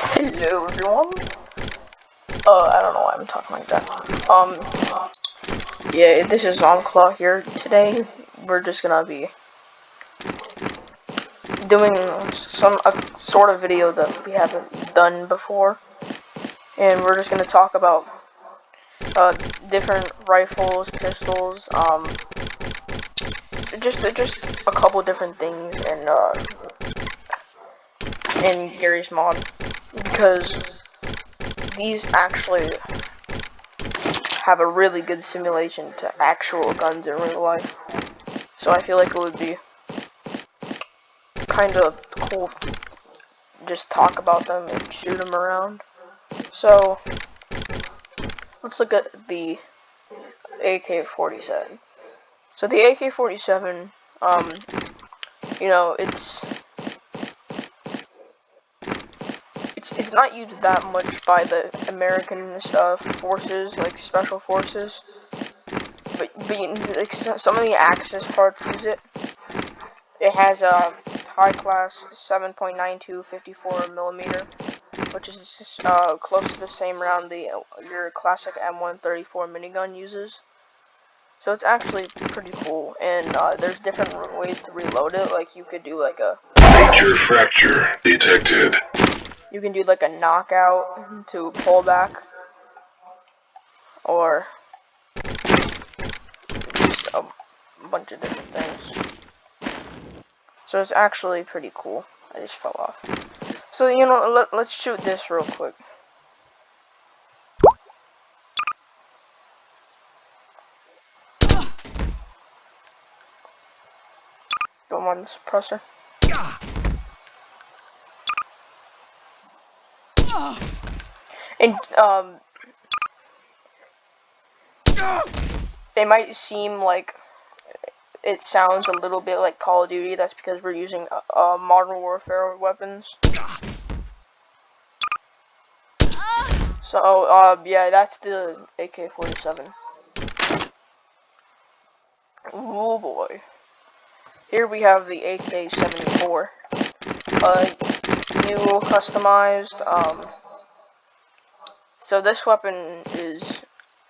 Hello everyone. I don't know why I'm talking like that. Yeah, this is Zombclaw here. Today, we're just gonna be doing a sort of video that we haven't done before, and we're just gonna talk about different rifles, pistols, just a couple different things in Gary's mod, because these actually have a really good simulation to actual guns in real life. So I feel like it would be kind of cool to just talk about them and shoot them around. So let's look at the AK-47. So the AK-47, you know, it's not used that much by the American forces, like special forces, but like, some of the Axis parts use it. It has a high class 7.92 54mm, which is close to the same round your classic M134 minigun uses. So it's actually pretty cool, and there's different ways to reload it. Like you could do like a major fracture detected. You can do like a knockout to pull back, or just a bunch of different things. So it's actually pretty cool. I just fell off. So you know, let's shoot this real quick. Don't mind the suppressor. And it might seem like it sounds a little bit like Call of Duty. That's because we're using Modern Warfare weapons. So yeah, that's the AK-47. Oh boy. Here we have the AK-74. New customized. So this weapon is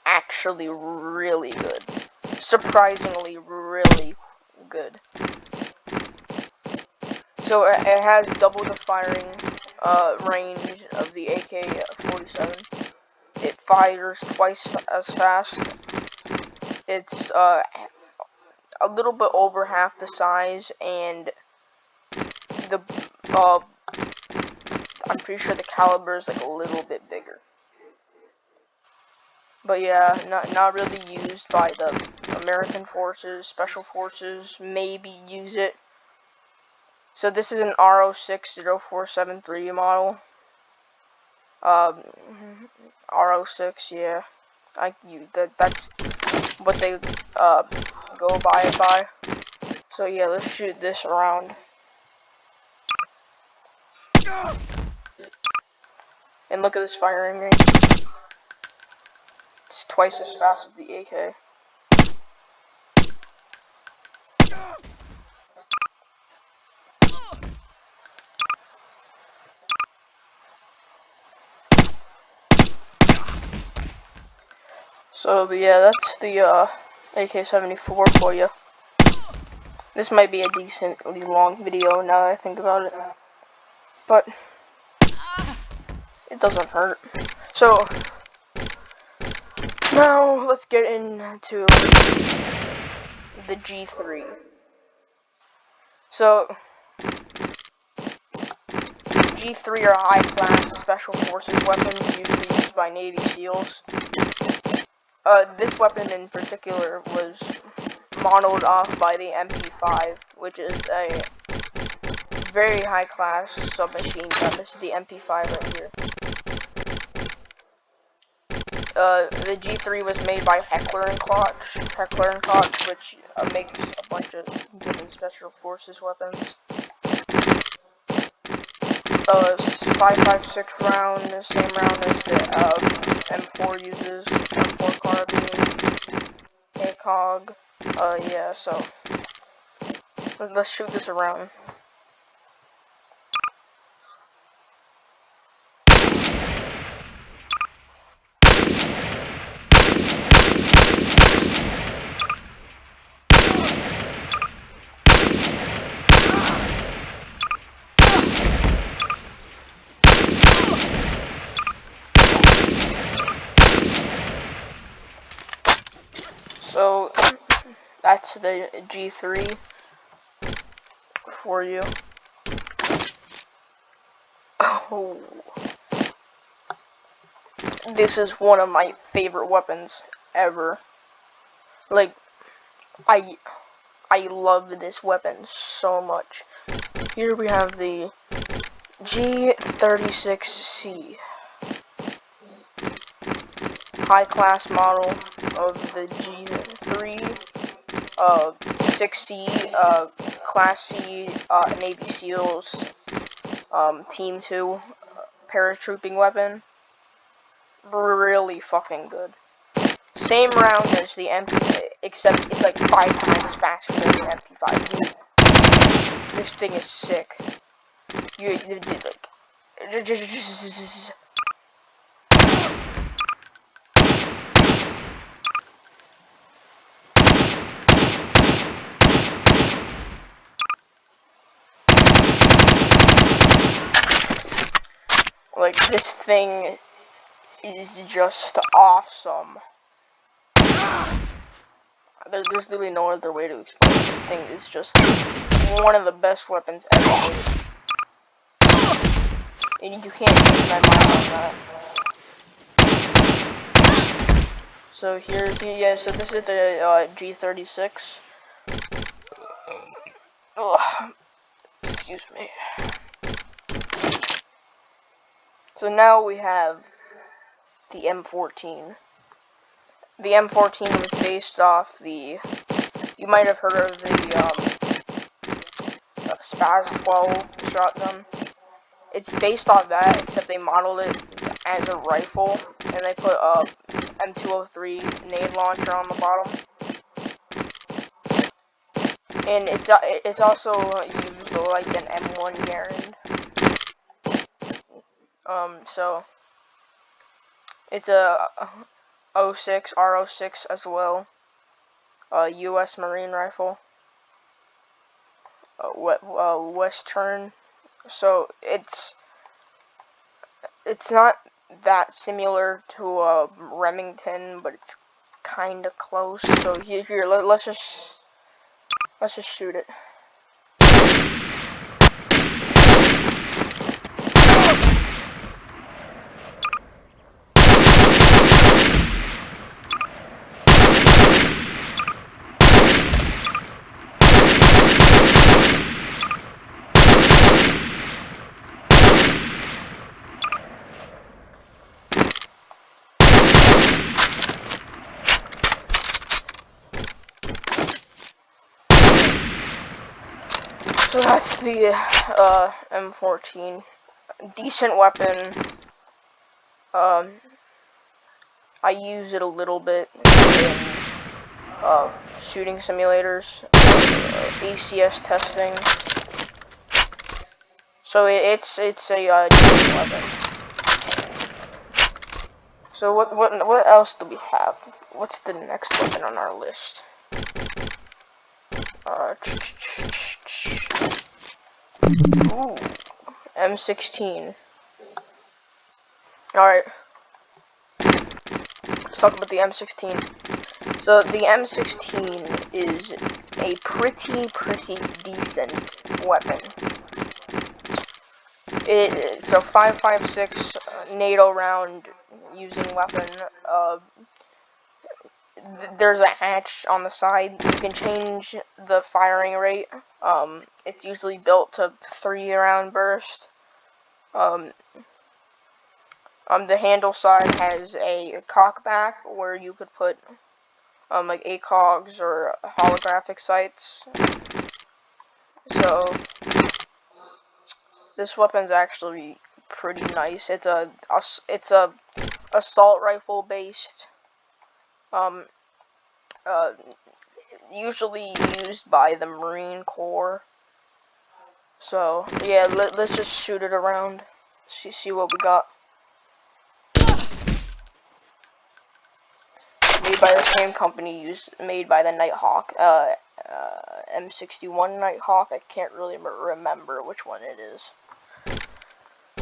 actually really good. Surprisingly, really good. So it has double the firing range of the AK-47. It fires twice as fast. It's a little bit over half the size, and the I'm pretty sure the caliber is like a little bit bigger. But yeah, not really used by the American forces. Special forces maybe use it. So this is an RO6-0473 model. RO6, yeah. That's what they go by. So yeah, let's shoot this around. And look at this firing range. It's twice as fast as the AK. So yeah, that's the AK-74 for you. This might be a decently long video now that I think about it, but it doesn't hurt. So now let's get into the G3. So G3 are high-class special forces weapons usually used by Navy SEALs. This weapon in particular was modeled off by the MP5, which is a very high-class submachine gun. This is the MP5 right here. The G3 was made by Heckler & Koch, which makes a bunch of different special forces weapons. 5.56 round, the same round as the M4 uses, M4 carbine, ACOG. Yeah, so let's shoot this around. the G3 for you. Oh, this is one of my favorite weapons ever. Like, I love this weapon so much. Here we have the G36C, high class model of the G3, 6C, Class C, Navy SEALs, Team 2, paratrooping weapon. Really fucking good. Same round as the MP, except it's like 5 times faster than the MP5. This thing is sick. You did like. Like, this thing is just awesome. There's literally no other way to explain it. This thing is just one of the best weapons ever made. And you can't change my mind on that. So here, yeah, so this is the G36. Ugh. Excuse me. So now we have the M14. The M14 was based off the, you might have heard of the Spaz 12 shotgun. It's based off that, except they modeled it as a rifle, and they put a M203 nade launcher on the bottom. And it's also used like an M1 Garand. So it's a R06 as well, a U.S. Marine rifle, Western. So it's not that similar to a Remington, but it's kind of close. So here, let's just shoot it. So that's the M14. Decent weapon. I use it a little bit in shooting simulators, ACS testing. So it's a decent weapon. So what else do we have? What's the next weapon on our list? Ooh, M16. Alright. Let's talk about the M16. So the M16 is a pretty decent weapon. It's a 5.56 NATO round using weapon. There's a hatch on the side. You can change the firing rate. It's usually built to 3-round burst. The handle side has a cockback where you could put like ACOGs or holographic sights. So this weapon's actually pretty nice. It's a assault rifle based. Usually used by the Marine Corps. So yeah, let's just shoot it around. See what we got. Made by the same company made by the Nighthawk, M61 Nighthawk. I can't really remember which one it is.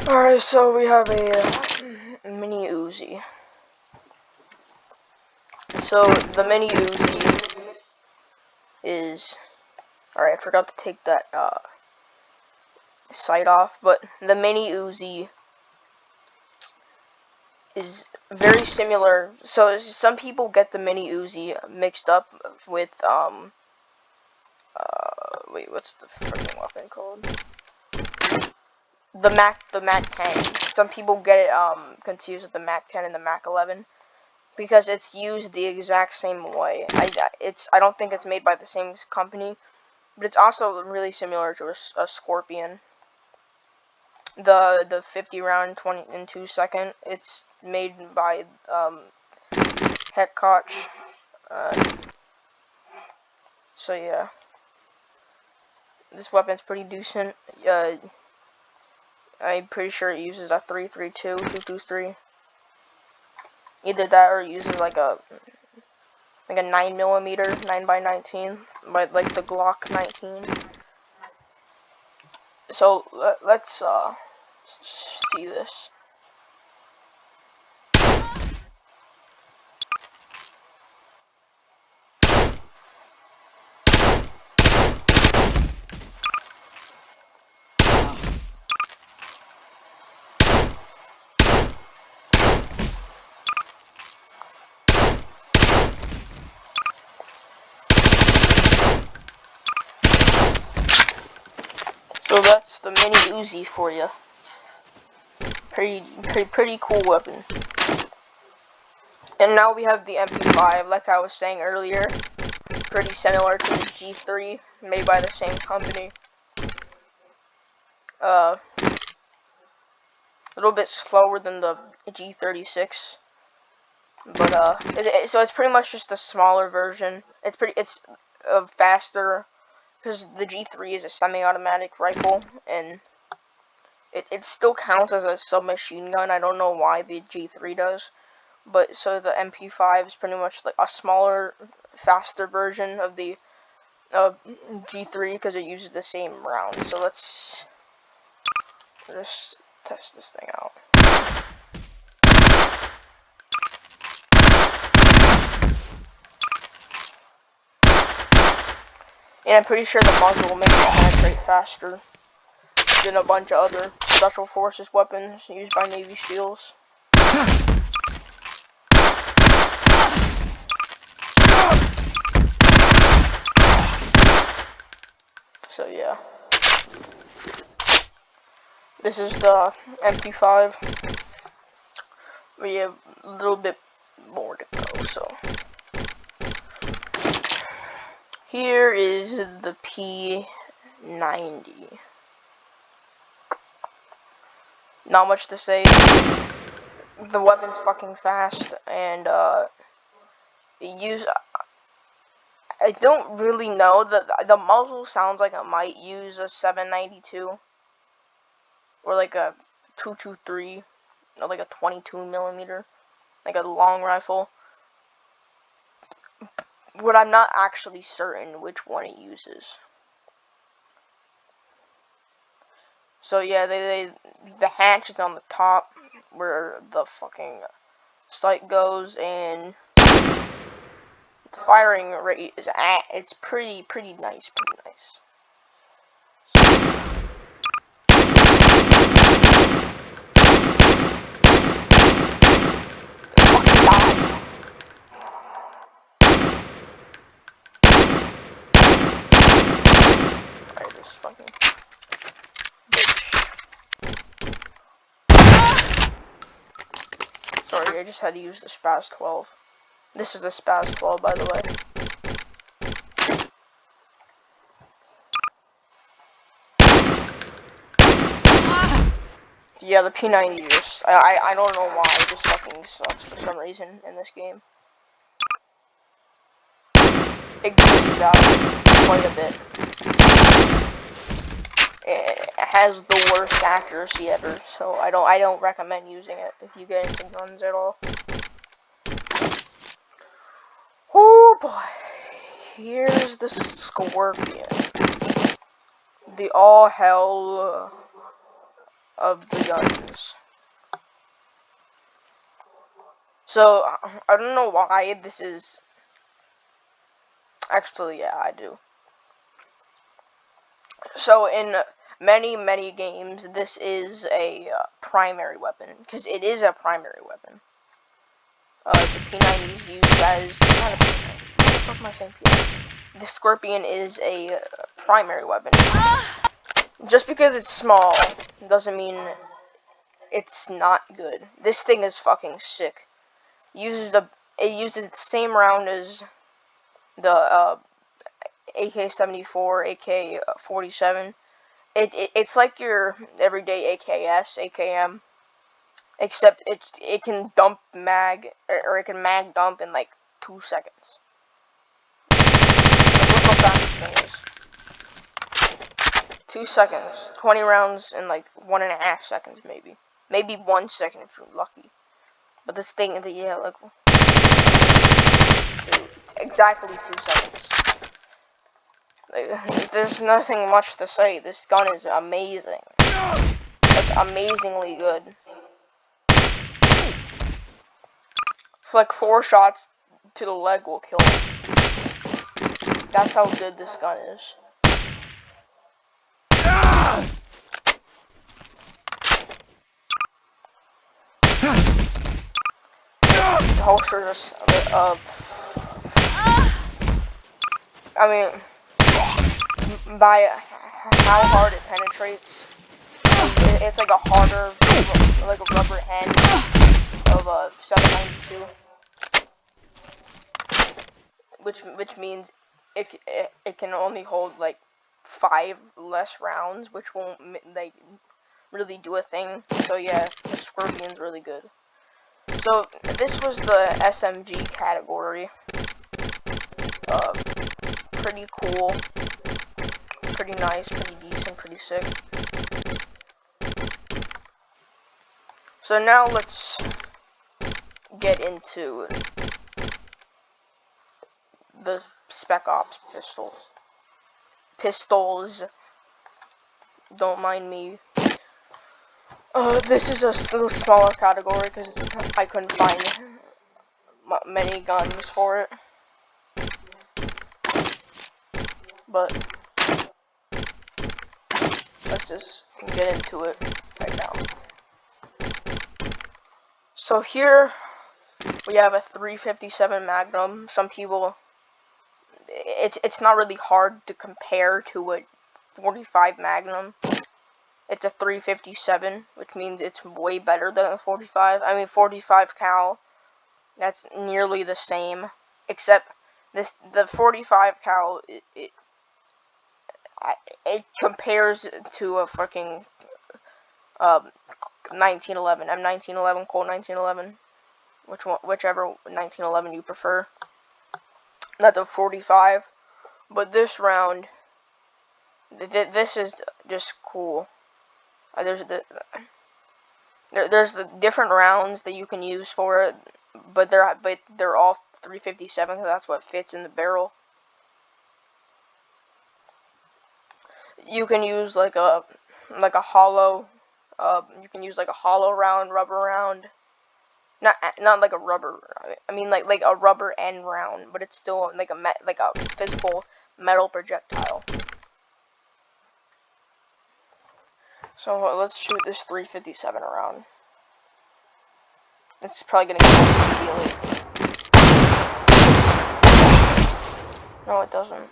Alright, so we have a mini Uzi. So the mini Uzi is... Alright, I forgot to take that sight off, but the mini Uzi is very similar. So some people get the mini Uzi mixed up with wait, what's the freaking weapon called? The Mac 10. Some people get it confused with the Mac 10 and the Mac 11 because it's used the exact same way. I don't think it's made by the same company, but it's also really similar to a Scorpion. The 50 round 20 in 2 second. It's made by Heckkoch. So yeah, this weapon's pretty decent. I'm pretty sure it uses a 332, 223. Either that or it uses like a 9mm, 9x19, like the Glock 19. So let's see this. So that's the mini Uzi for you. Pretty cool weapon. And now we have the MP5, like I was saying earlier. Pretty similar to the G3, made by the same company. A little bit slower than the G36, but so it's pretty much just a smaller version. It's faster because the G3 is a semi-automatic rifle, and it still counts as a submachine gun. I don't know why the G3 does, but so the MP5 is pretty much like a smaller, faster version of the G3 because it uses the same round. So let's just test this thing out. And I'm pretty sure the muzzle will make it penetrate faster than a bunch of other special forces weapons used by Navy SEALs. So yeah, this is the MP5. We have a little bit more to go, so here is the P90. Not much to say. The weapon's fucking fast, and I don't really know. The muzzle sounds like it might use a 792 or like a 223, or like a 22mm, like a long rifle. But I'm not actually certain which one it uses. So yeah, the hatch is on the top where the fucking sight goes, and the firing rate is it's pretty nice, Alright, this fucking bitch. Sorry, I just had to use the Spaz 12. This is a Spaz 12, by the way. Yeah, the P90 just, I don't know why, it just fucking sucks for some reason in this game. It glitches out quite a bit. It has the worst accuracy ever, so I don't recommend using it if you get into guns at all. Oh boy, here's the Scorpion. The all hell of the guns. So I don't know why this is. Actually, yeah, I do. So in many games, this is a primary weapon, because it is a primary weapon. The P90 is used as not a P90. What the fuck am I saying? P90? The Scorpion is a primary weapon. Just because it's small doesn't mean it's not good. This thing is fucking sick. It uses the same round as the AK-74, AK-47. It's like your everyday AKS, AKM, except it can dump mag, or it can mag dump in like 2 seconds. Like, look how fast this thing is. 2 seconds. 20 rounds in like 1.5 seconds, maybe. Maybe 1 second if you're lucky. But this thing, yeah, like, dude, exactly 2 seconds. Like, there's nothing much to say. This gun is amazing. Like, amazingly good. Like 4 shots to the leg will kill him. That's how good this gun is. The holster just I mean, by how hard it penetrates, it's like a harder, like a rubber hand of a 792. Which means it can only hold like 5 less rounds, which won't like really do a thing. So yeah, the Scorpion's really good. So this was the SMG category. Pretty cool, pretty nice, pretty decent, pretty sick. So now let's get into the Spec Ops pistols. Don't mind me. This is a little smaller category because I couldn't find many guns for it. But let's just get into it right now. So here we have a 357 Magnum. Some people, it's not really hard to compare to a 45 Magnum. It's a 357, which means it's way better than a 45. I mean, 45 cal, that's nearly the same, except the 45 cal, it compares to a fucking 1911, M1911, Colt 1911, whichever 1911 you prefer. That's a 45, but this round, this is just cool. There's the different rounds that you can use for it, but they're all 357 because that's what fits in the barrel. You can use like a hollow. You can use like a hollow round, rubber round. Not like a rubber. I mean like a rubber end round, but it's still like a physical metal projectile. So let's shoot this 357 around. It's probably gonna feel it. No, it doesn't.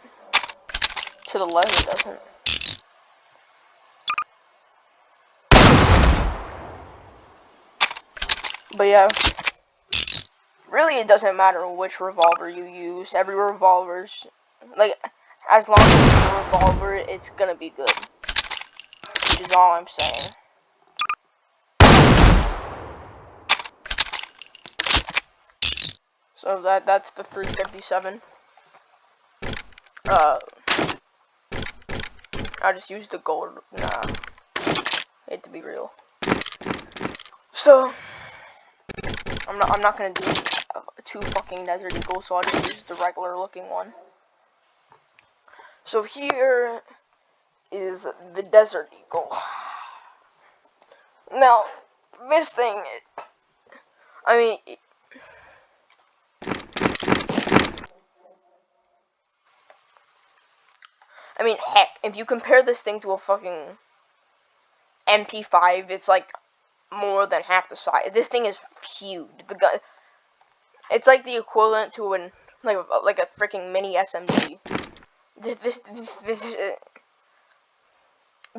To the left, it doesn't. But yeah, really it doesn't matter which revolver you use. Every revolver's, like, as long as it's a revolver, it's gonna be good. Which is all I'm saying. So that's the 357. I just used the gold. Nah, hate to be real. So I'm not gonna do 2 fucking Desert Eagles, so I'll just use the regular looking one. So here is the Desert Eagle. Now, this thing, I mean, I mean, heck, if you compare this thing to a fucking MP5, it's like more than half the size. This thing is huge. The gun, it's like the equivalent to like a freaking mini SMG. This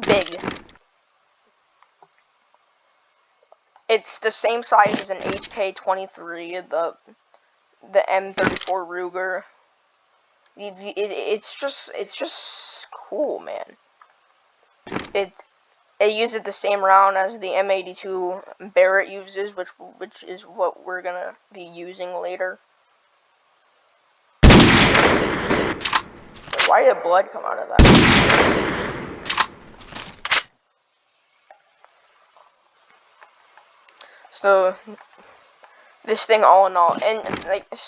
big. It's the same size as an HK-23, the M34 Ruger. It's just cool, man. It uses the same round as the M82 Barrett uses, which is what we're gonna be using later. Wait, why did blood come out of that? So this thing, all in all, and like you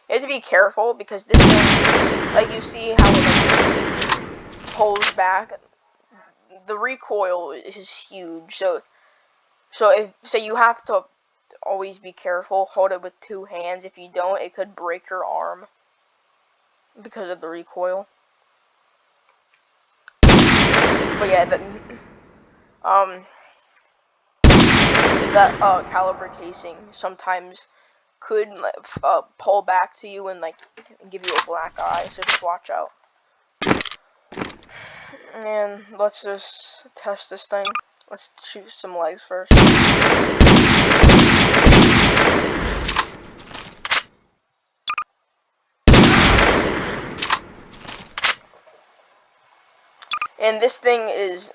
have to be careful because this thing, like you see how it like pulls back. The recoil is huge, so you have to always be careful. Hold it with 2 hands. If you don't, it could break your arm because of the recoil. But yeah, that caliber casing sometimes could pull back to you and like give you a black eye, so just watch out. And let's just test this thing. Let's shoot some legs first. And this thing is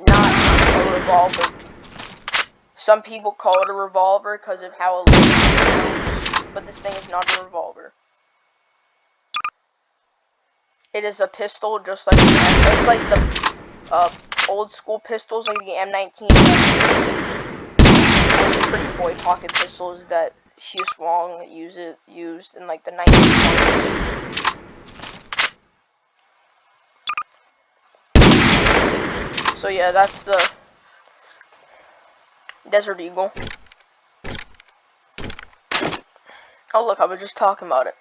not a revolver. Some people call it a revolver because of how it sounds, but this thing is not a revolver. It is a pistol, just like it's like the old school pistols, like the M19, the pretty boy pocket pistols that Hugh Wong used in like the 1920s. So yeah, that's the Desert Eagle. Oh look, I was just talking about it.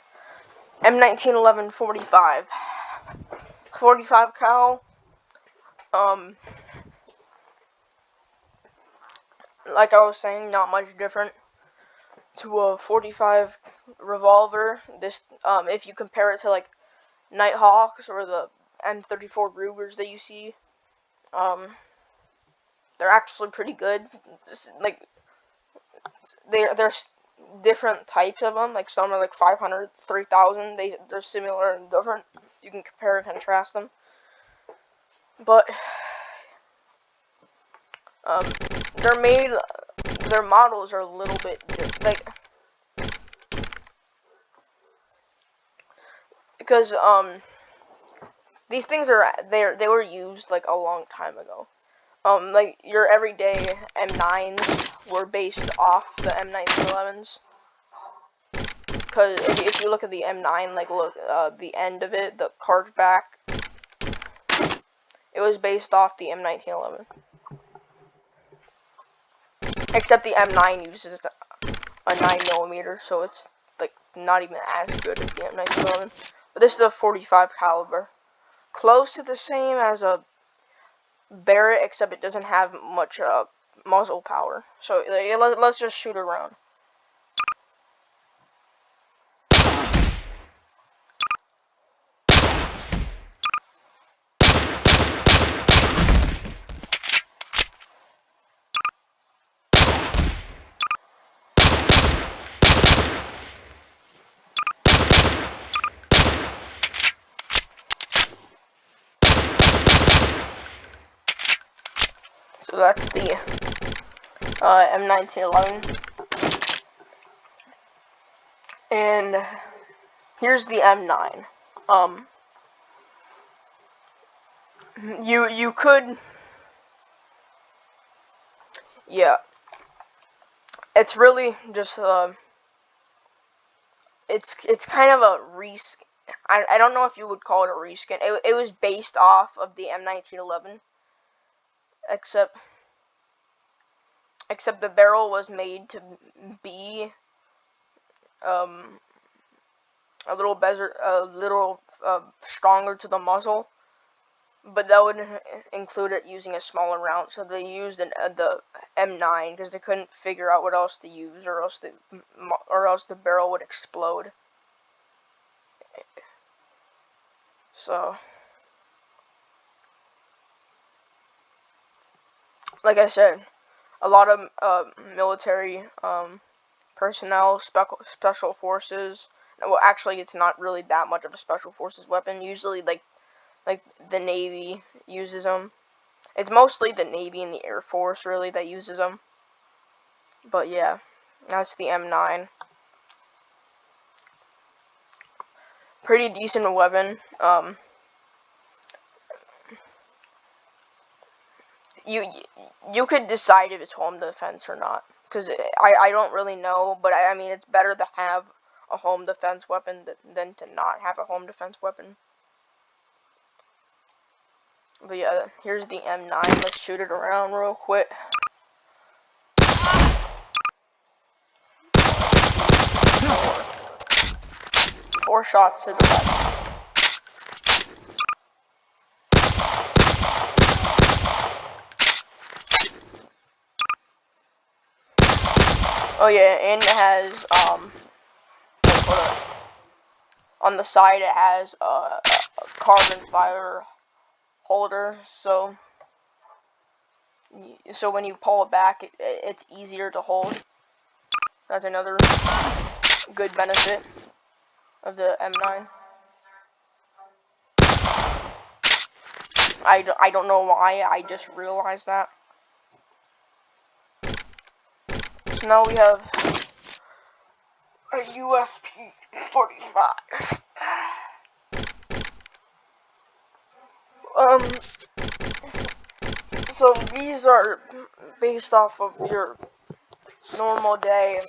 M1911 45 cal. Like I was saying, not much different to a 45 revolver. This, if you compare it to like Nighthawks or the M34 Rugers that you see, they're actually pretty good. Like there's different types of them. Like some are like 500, 3000. They're similar and different. You can compare and contrast them. But their models are a little bit like, because these things they were used like a long time ago. Like your everyday M9s were based off the M1911s. Because if you look at the M9, like look the end of it, the card back, it was based off the M1911. Except the M9 uses a 9mm, so it's like not even as good as the M1911. But this is a 45 caliber, close to the same as a Barrett, except it doesn't have much muzzle power. So let's just shoot around. So that's the M1911. And here's the M9. You could, yeah. It's really just it's kind of a reskin. I don't know if you would call it a reskin. It was based off of the M1911, except the barrel was made to be a little stronger to the muzzle, but that would include it using a smaller round. So they used the M9 because they couldn't figure out what else to use, or else the barrel would explode. So, like I said, a lot of military personnel, special forces. Well, actually, it's not really that much of a special forces weapon. Usually, like the Navy uses them. It's mostly the Navy and the Air Force, really, that uses them. But yeah, that's the M9. Pretty decent weapon. You could decide if it's home defense or not, because I don't really know, but I mean, it's better to have a home defense weapon than to not have a home defense weapon. But yeah, here's the M9. Let's shoot it around real quick. Four shots to the left. Oh yeah, and it has on the side it has a carbon fiber holder, so when you pull it back, it's easier to hold. That's another good benefit of the M9. I don't know why, I just realized that. So now we have a USP-45. So these are based off of your normal day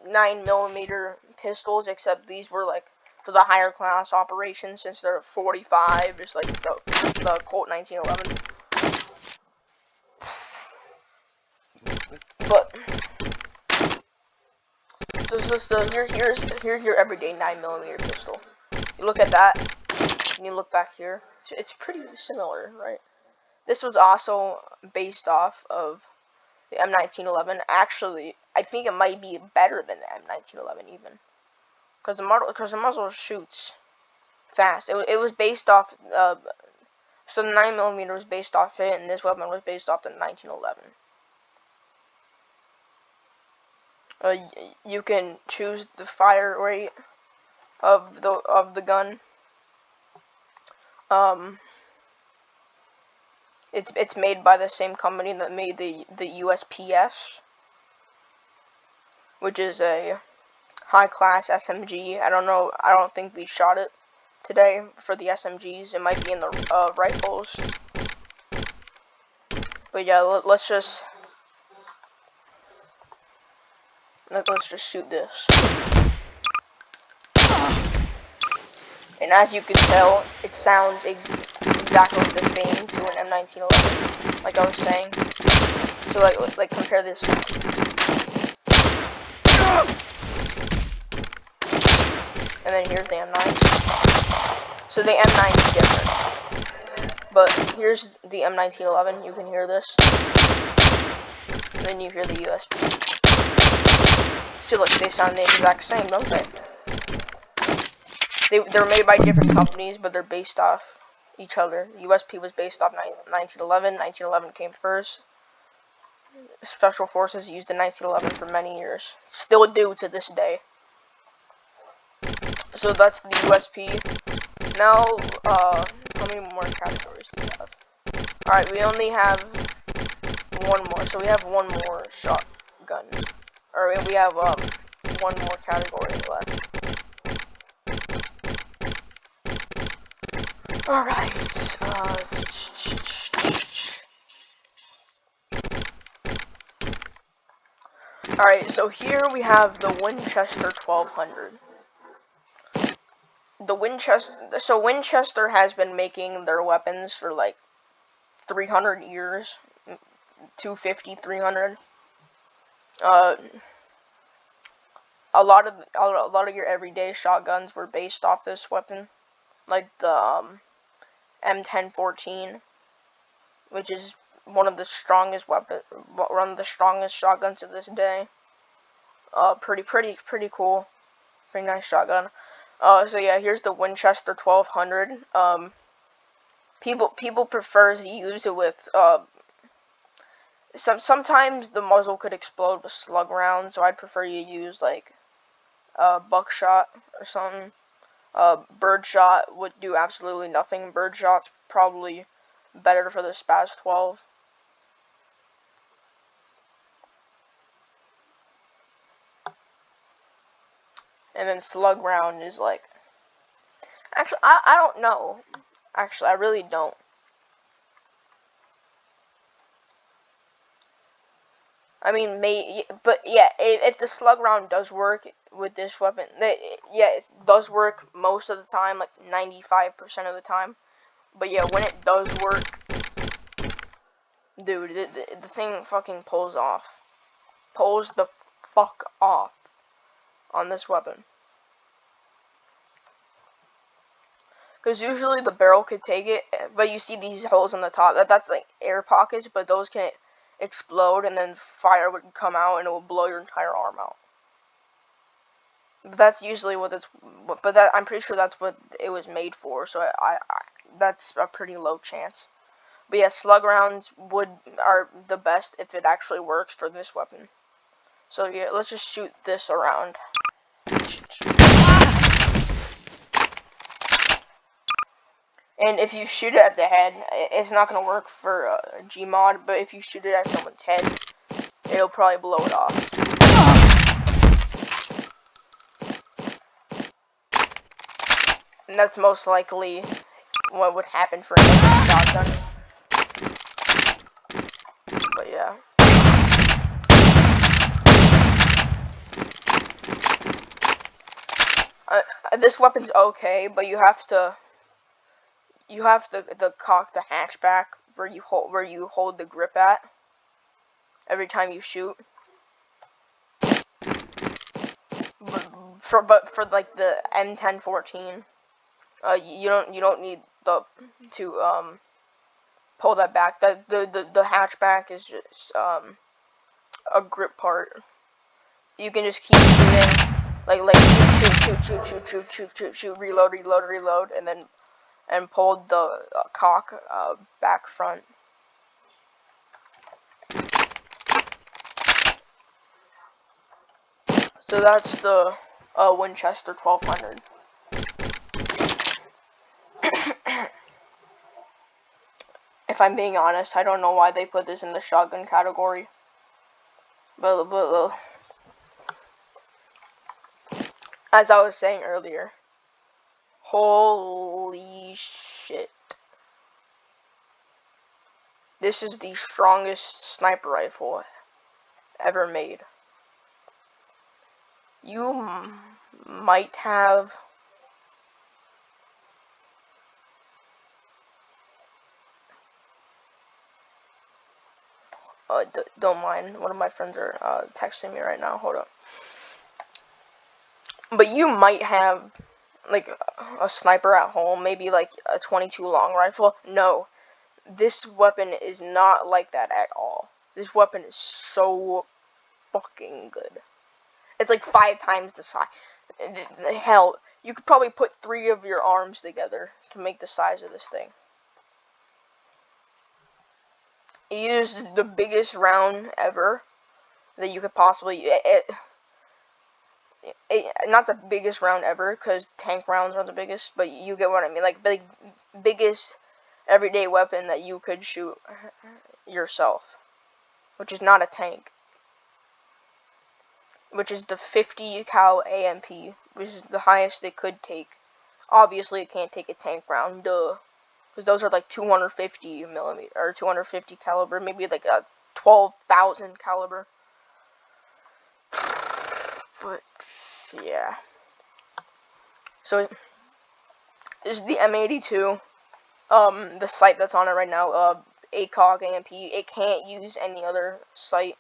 9mm pistols, except these were like for the higher class operations, since they're 45, just like the Colt 1911. But so here's your everyday 9mm pistol. You look at that, and you look back here. It's pretty similar, right? This was also based off of the M1911. Actually, I think it might be better than the M1911 even, because the muzzle shoots fast. It was based off so the 9mm was based off it, and this weapon was based off the 1911. You can choose the fire rate of the gun. It's made by the same company that made the USPS, which is a high class SMG. I don't know. I don't think we shot it today for the SMGs. It might be in the rifles. But yeah, let's just shoot this. And as you can tell, it sounds exactly the same to an M1911, like I was saying. So like compare this sound. And then here's the M9. So the M9 is different. But here's the M1911, you can hear this. And then you hear the USB. See, look, they sound the exact same, don't they? They're made by different companies, but they're based off each other. The USP was based off 1911. 1911 came first. Special Forces used the 1911 for many years. Still do to this day. So that's the USP. Now, how many more categories do we have? Alright, we only have one more. So we have one more shotgun. Or we have, one more category left. Alright, Alright, so here we have the Winchester 1200. Winchester has been making their weapons for like 300 years, 250, 300. A lot of your everyday shotguns were based off this weapon, like the M1014, which is one of the strongest shotguns of this day. Pretty cool, pretty nice shotgun. So yeah, here's the Winchester 1200. People prefer to use it with sometimes the muzzle could explode with slug rounds, so I'd prefer you use like buckshot or something. Birdshot would do absolutely nothing. Birdshot's probably better for the Spaz 12. And then slug round is like, actually, I don't know. Actually, I really don't. I mean, but yeah, if the slug round does work with this weapon, yeah, it does work most of the time, like 95% of the time. But yeah, when it does work, dude, the thing fucking pulls the fuck off on this weapon. Because usually the barrel could take it, but you see these holes on the top, that's like air pockets, but those can explode and then fire would come out and it will blow your entire arm out. But that's usually I'm pretty sure that's what it was made for, so that's a pretty low chance. But yeah, slug rounds are the best if it actually works for this weapon. So yeah, let's just shoot this around. And if you shoot it at the head, it's not going to work for GMOD, but if you shoot it at someone's head, it'll probably blow it off. And that's most likely what would happen for a shotgun. But yeah. This weapon's okay, but you have to cock the hatchback where you hold the grip at every time you shoot. But for like the M1014, you don't need to pull that back. The hatchback is just a grip part. You can just keep shooting, like shoot, reload, and pull the cock back front. So that's the Winchester 1200. If I'm being honest, I don't know why they put this in the shotgun category. But as I was saying earlier, holy shit. This is the strongest sniper rifle ever made. You might have don't mind, one of my friends are texting me right now, hold up. But you might have like a sniper at home, maybe like a 22 long rifle. No, this weapon is not like that at all. This weapon is so fucking good. It's like 5 times the size. Hell, you could probably put 3 of your arms together to make the size of this thing. It uses the biggest round ever that you could possibly. Not the biggest round ever, because tank rounds are the biggest, but you get what I mean. Like, biggest everyday weapon that you could shoot yourself, which is not a tank. Which is the 50 cal AMP, which is the highest it could take. Obviously, it can't take a tank round, duh. Because those are like 250 millimeter, or 250 caliber, maybe like a 12,000 caliber. But, yeah. So, this is the M82. The sight that's on it right now, ACOG AMP. It can't use any other sight.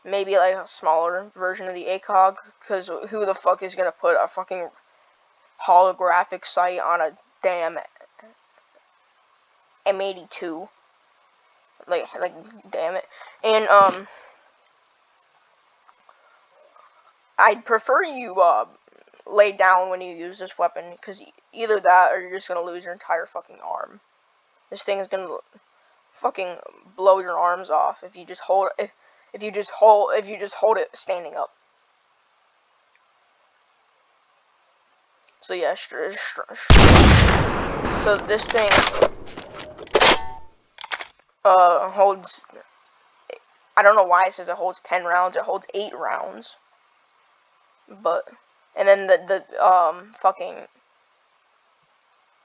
Maybe like a smaller version of the ACOG, because who the fuck is gonna put a fucking holographic sight on a damn M82. Like, damn it. And, I'd prefer you, lay down when you use this weapon, because either that or you're just gonna lose your entire fucking arm. This thing is gonna fucking blow your arms off if you just hold it standing up. So yeah, so this thing holds, I don't know why it says it holds 10 rounds. It holds 8 rounds. But and then the fucking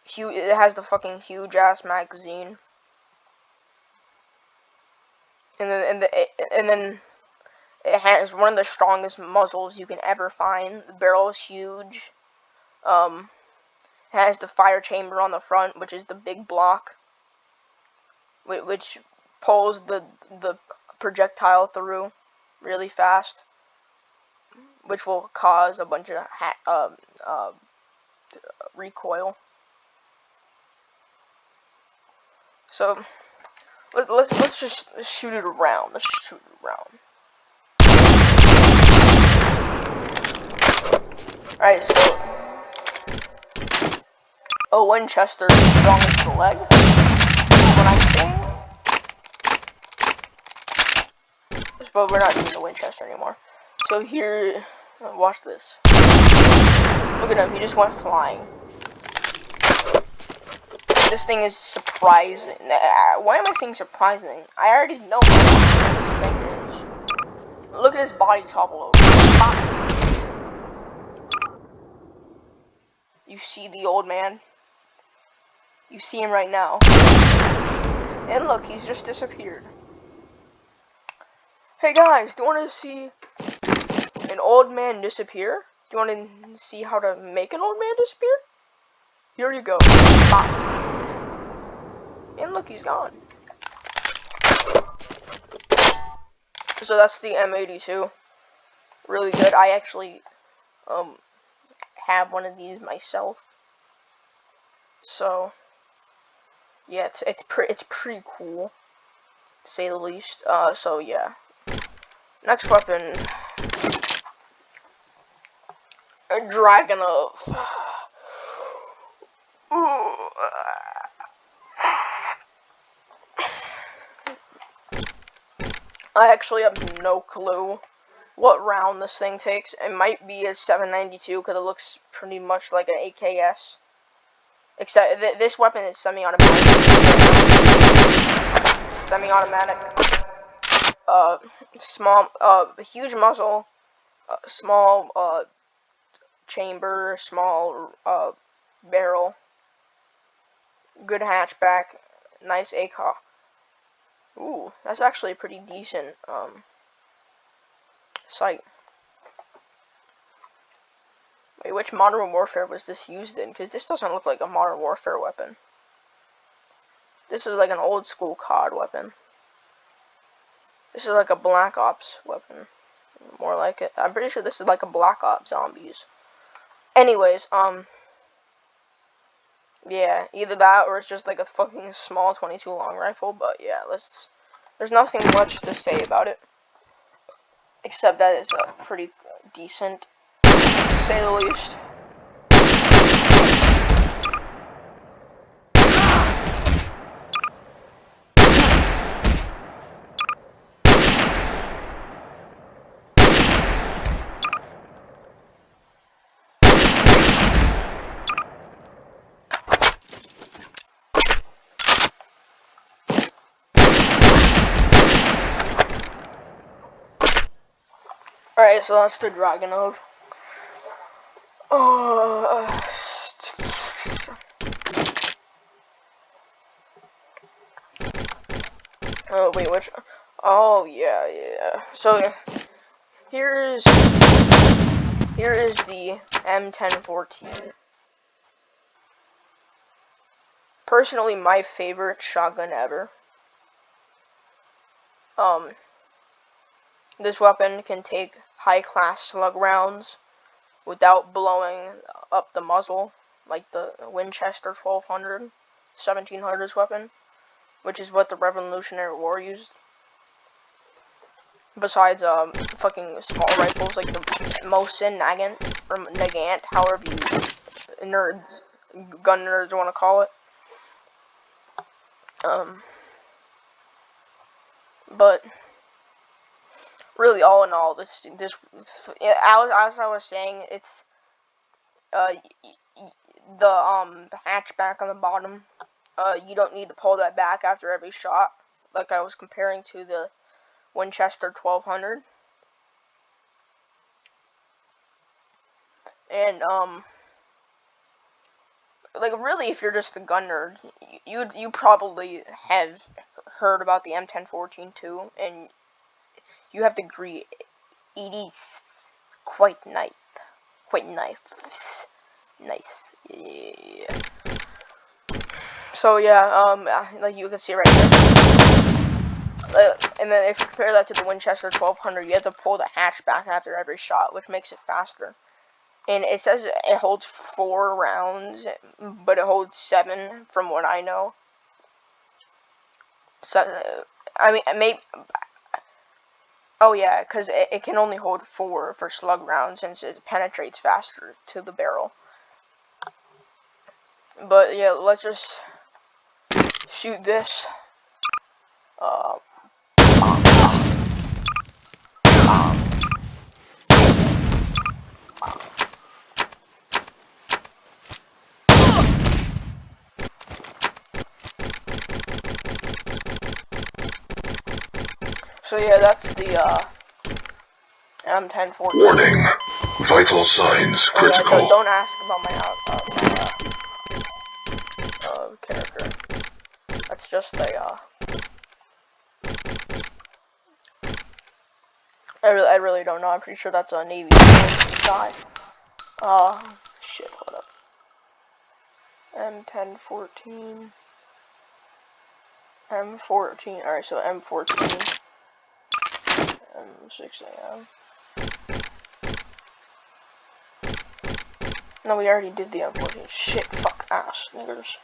huge, it has the fucking huge ass magazine. And then it has one of the strongest muzzles you can ever find. The barrel is huge. Has the fire chamber on the front, which is the big block, which pulls the projectile through really fast, which will cause a bunch of recoil. So let's just shoot it around. Let's shoot it around. Alright, so a Winchester is the strongest the leg. What I'm saying. But we're not doing the Winchester anymore. So here, watch this. Look at him, he just went flying. This thing is surprising. Why am I saying surprising? I already know what this thing is. Look at his body topple over. You see the old man? You see him right now. And look, he's just disappeared. Hey guys, do you want to see an old man disappear? Do you want to see how to make an old man disappear? Here you go. And look, he's gone. So that's the M82. Really good. I actually have one of these myself. So yeah, it's pretty cool, to say the least. So yeah. Next weapon, a Dragunov. I actually have no clue what round this thing takes. It might be a 792 because it looks pretty much like an AKS. Except this weapon is semi-automatic. Semi-automatic. Small, huge muzzle, small, chamber, small, barrel, good hatchback, nice ACOG. Ooh, that's actually a pretty decent, sight. Wait, which Modern Warfare was this used in? Because this doesn't look like a Modern Warfare weapon. This is like an old school COD weapon. This is like a Black Ops weapon. More like it. I'm pretty sure this is like a Black Ops Zombies. Anyways, yeah, either that or it's just like a fucking small 22 long rifle, but yeah, there's nothing much to say about it. Except that it's pretty decent, to say the least. Alright, so that's the Dragunov. Oh, wait, which? Oh, yeah. So, here is the M1014. Personally, my favorite shotgun ever. This weapon can take high-class slug rounds without blowing up the muzzle, like the Winchester 1200, 1700s weapon. which is what the Revolutionary War used. Besides, fucking small rifles like the Mosin Nagant, or Nagant, however you gun nerds want to call it. But really, all in all, as I was saying, it's the hatchback on the bottom. You don't need to pull that back after every shot, like I was comparing to the Winchester 1200. And like really, if you're just a gun nerd, you probably have heard about the M1014 too, and you have to agree, it is quite nice. Nice. Yeah. So yeah, like you can see right here. And then if you compare that to the Winchester 1200, you have to pull the hatch back after every shot, which makes it faster. And it says it holds 4 rounds, but it holds 7 from what I know. So, I mean, maybe. Oh yeah, because it can only hold 4 for slug rounds since it penetrates faster to the barrel. But yeah, let's just shoot this. So yeah, that's the M1014. Warning. Vital signs critical. Yeah, don't ask about my character. That's just a I really don't know. I'm pretty sure that's a Navy guy. Shit, hold up. M1014. M14. Alright, so M14. M6AM. No, we already did the M14. Shit, fuck ass, niggers.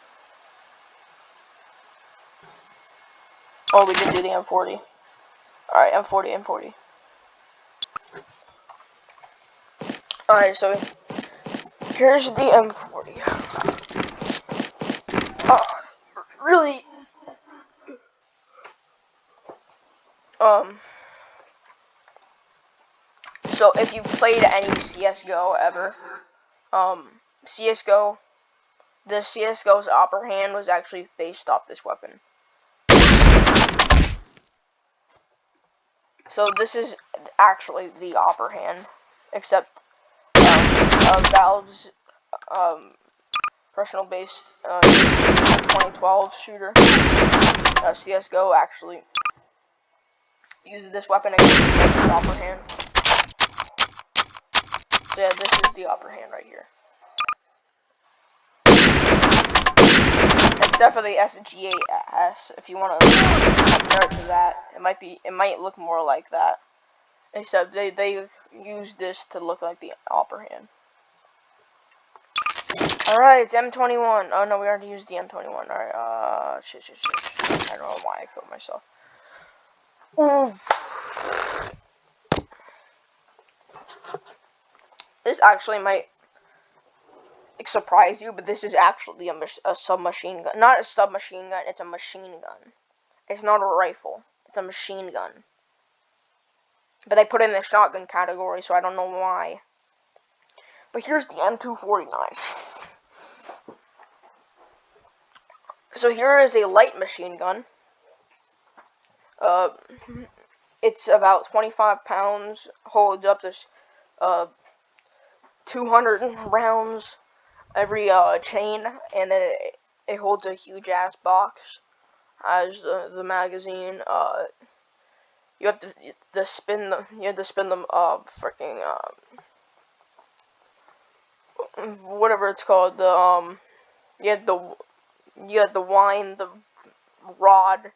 Oh, we did do the M40. Alright, M40. Alright, so here's the M40. Really? So if you've played any CSGO ever, CSGO, the CSGO's upper hand was actually based off this weapon. So this is actually the upper hand, except Valve's personal based 2012 shooter, CSGO, actually uses this weapon against the upper hand. So yeah, this is the upper hand right here. Except for the SGAS, if you want to compare it to that, it might look more like that. Except they use this to look like the upper hand. Alright, it's M21. Oh no, we already used the M21. Alright, shit. I don't know why I killed myself. This actually might surprise you, but this is actually a submachine gun. Not a submachine gun, it's a machine gun. It's not a rifle, it's a machine gun. But they put it in the shotgun category, so I don't know why. But here's the M249. So here is a light machine gun. It's about 25 pounds, holds up to 200 rounds every chain, and then it holds a huge ass box as the magazine. You have to spin them. You have to spin them freaking whatever it's called. You have to wind the rod.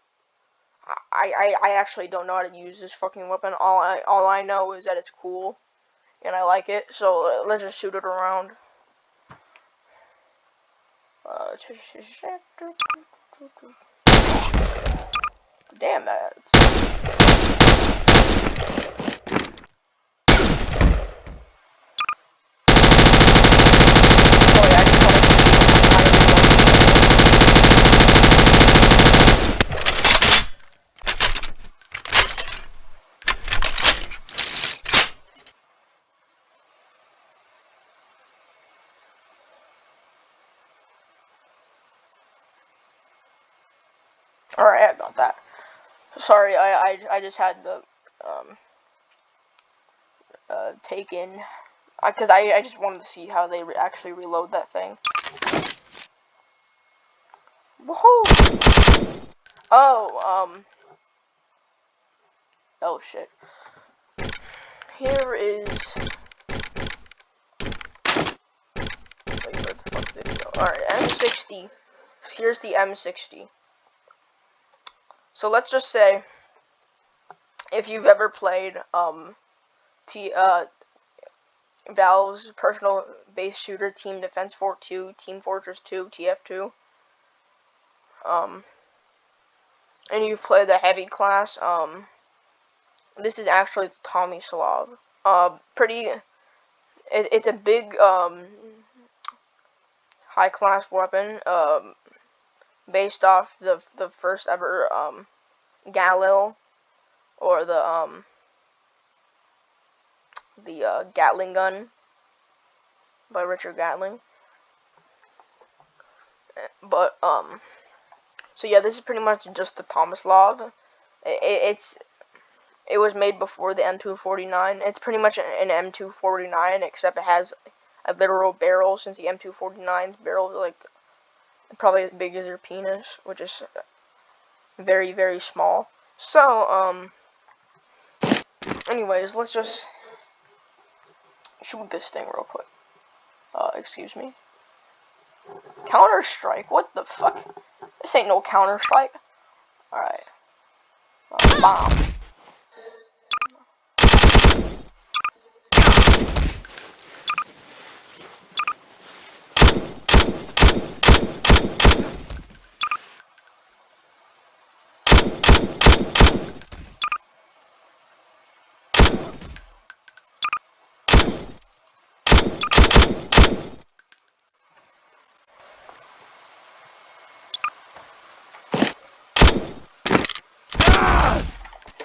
I actually don't know how to use this fucking weapon. All I know is that it's cool, and I like it. So let's just shoot it around. Damn, that's... Oh, yeah, I just Alright, I got that. Sorry, I just had the, taken, because I just wanted to see how they actually reload that thing. Whoa! Oh, oh shit. Here is... Wait, where the fuck did it go? Alright, M60. Here's the M60. So let's just say, if you've ever played, Valve's personal base shooter, Team Defense Fort 2, Team Fortress 2, TF2, and you've played the heavy class, this is actually the Tommy Slav. It's a big, high class weapon, based off the first ever, Galil, or the Gatling gun by Richard Gatling. But, so yeah, this is pretty much just the Tomislav. It was made before the M249. It's pretty much an M249, except it has a literal barrel, since the M249's barrel is like probably as big as your penis, which is very, very small. So, anyways, let's just shoot this thing real quick. Excuse me. Counter-Strike? What the fuck? This ain't no Counter-Strike. Alright. Bomb.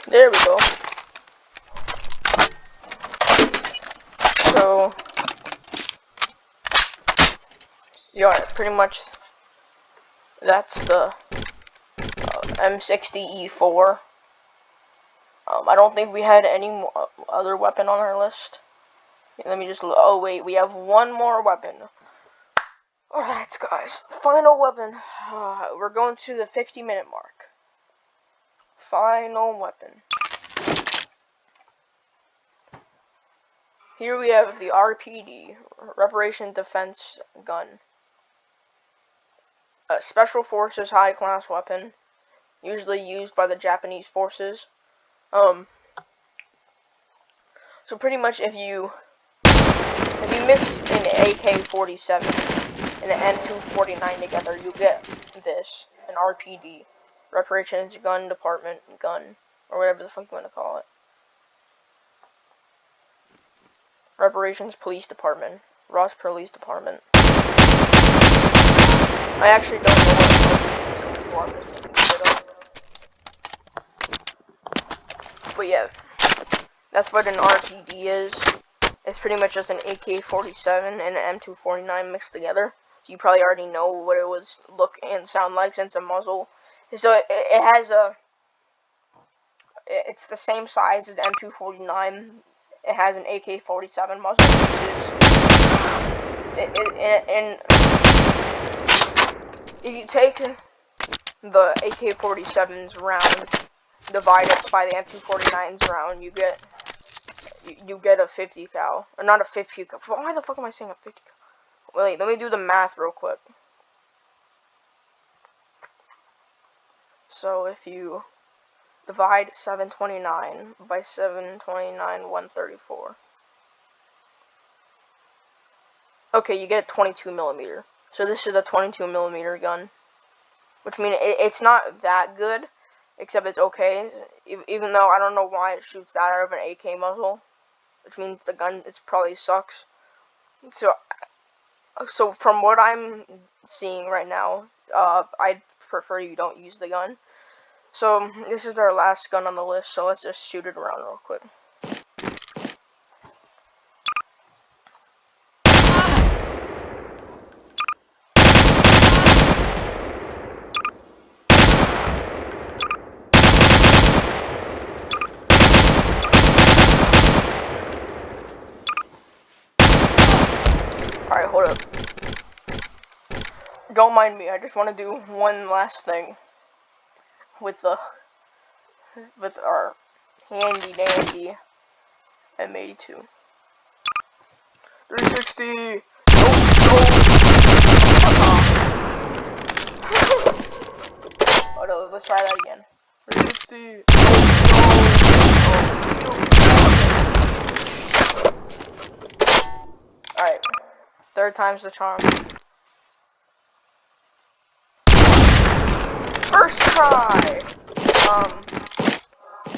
There we go. So, yeah, pretty much that's the M60E4. I don't think we had any other weapon on our list. Let me just look. Oh wait, we have one more weapon. Alright guys, final weapon. We're going to the 50-minute mark. Final weapon. Here we have the RPD, Reparation Defense Gun. A Special Forces high-class weapon, usually used by the Japanese forces. So pretty much if you mix an AK-47 and an M249 together, you get this, an RPD, Reparations Gun Department gun, or whatever the fuck you want to call it. Reparations Police Department, Ross Police Department. I actually don't know what but yeah, that's what an RPD is. It's pretty much just an AK-47 and an M249 mixed together. So you probably already know what it would look and sound like, since a muzzle. So it has a... It's the same size as the M249. It has an AK-47 muzzle, and if you take the AK-47's round, divide it by the M249's round, you get a 50 cal, or not a 50 cal. Why the fuck am I saying a 50 cal? Wait, let me do the math real quick. So if you divide 729 by 729, 134. Okay, you get a 22 millimeter. So this is a 22 millimeter gun, which means it's not that good, except it's okay, even though I don't know why it shoots that out of an AK muzzle, which means the gun probably sucks. So from what I'm seeing right now, I'd prefer you don't use the gun. So this is our last gun on the list, so let's just shoot it around real quick. Alright, hold up. Don't mind me, I just want to do one last thing with our handy dandy M82. 360! Oh no, let's try that again. 360! Alright, third time's the charm. First try!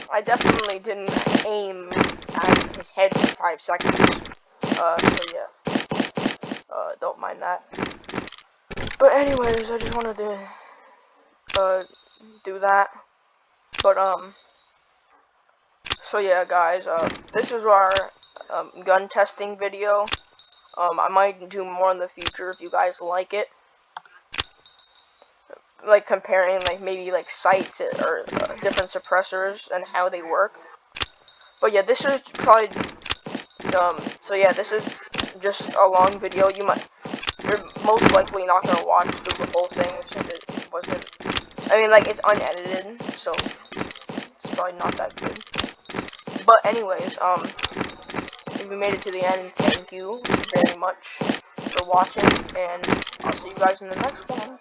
I definitely didn't aim at his head for 5 seconds. So yeah. Don't mind that. But anyways, I just wanted to, do that. But, so yeah, guys, this is our, gun testing video. I might do more in the future if you guys like it. Like, comparing, like, maybe, like, sights or different suppressors and how they work. But yeah, this is probably, so yeah, this is just a long video. You're most likely not gonna watch through the whole thing since it wasn't, I mean, like, it's unedited, so it's probably not that good. But anyways, if you made it to the end, thank you very much for watching, and I'll see you guys in the next one.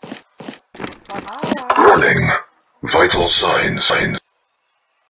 Bye-bye. Warning. Vital signs.